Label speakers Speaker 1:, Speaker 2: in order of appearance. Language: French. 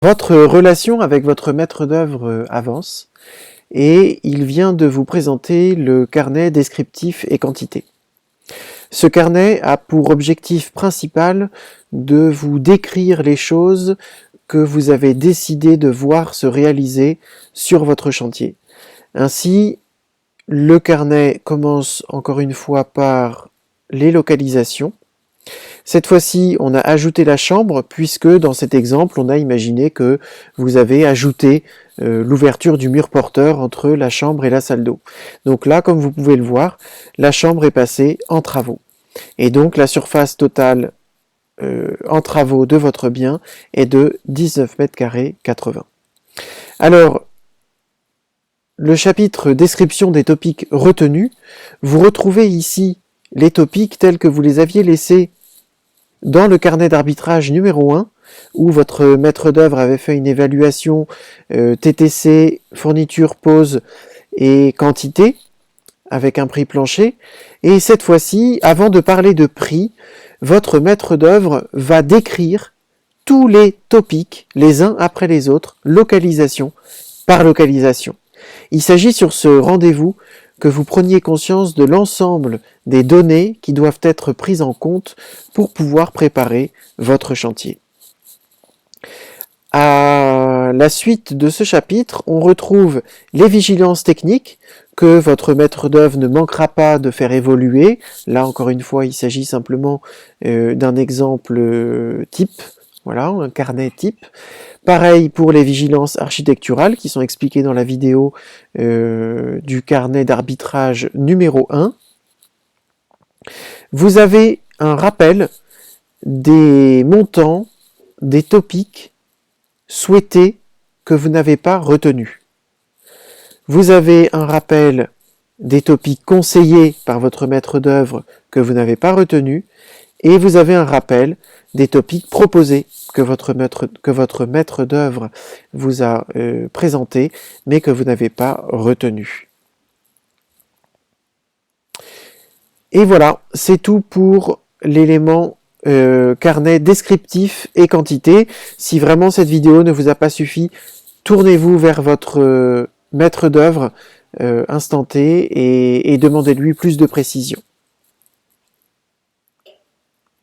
Speaker 1: Votre relation avec votre maître d'œuvre avance et il vient de vous présenter le carnet descriptif et quantité. Ce carnet a pour objectif principal de vous décrire les choses que vous avez décidé de voir se réaliser sur votre chantier. Ainsi, le carnet commence encore une fois par les localisations. Cette fois-ci, on a ajouté la chambre puisque dans cet exemple, on a imaginé que vous avez ajouté l'ouverture du mur porteur entre la chambre et la salle d'eau. Donc là, comme vous pouvez le voir, la chambre est passée en travaux. Et donc la surface totale en travaux de votre bien est de 19 mètres carrés 80. Alors, le chapitre description des topics retenus, vous retrouvez ici les topics tels que vous les aviez laissés dans le carnet d'arbitrage numéro 1, où votre maître d'œuvre avait fait une évaluation TTC, fourniture, pose et quantité, avec un prix plancher. Et cette fois-ci, avant de parler de prix, votre maître d'œuvre va décrire tous les topics, les uns après les autres, localisation par localisation. Il s'agit sur ce rendez-vous que vous preniez conscience de l'ensemble des données qui doivent être prises en compte pour pouvoir préparer votre chantier. À la suite de ce chapitre, on retrouve les vigilances techniques que votre maître d'œuvre ne manquera pas de faire évoluer. Là, encore une fois, il s'agit simplement d'un exemple type, voilà, un carnet type. Pareil pour les vigilances architecturales qui sont expliquées dans la vidéo du carnet d'arbitrage numéro 1. Vous avez un rappel des montants, des topics souhaités que vous n'avez pas retenus. Vous avez un rappel des topics conseillés par votre maître d'œuvre que vous n'avez pas retenus et vous avez un rappel des topics proposés que votre maître d'œuvre vous a présenté mais que vous n'avez pas retenu. Et voilà, c'est tout pour l'élément carnet descriptif et quantité. Si vraiment cette vidéo ne vous a pas suffi, tournez-vous vers votre maître d'œuvre instanté et demandez-lui plus de précision.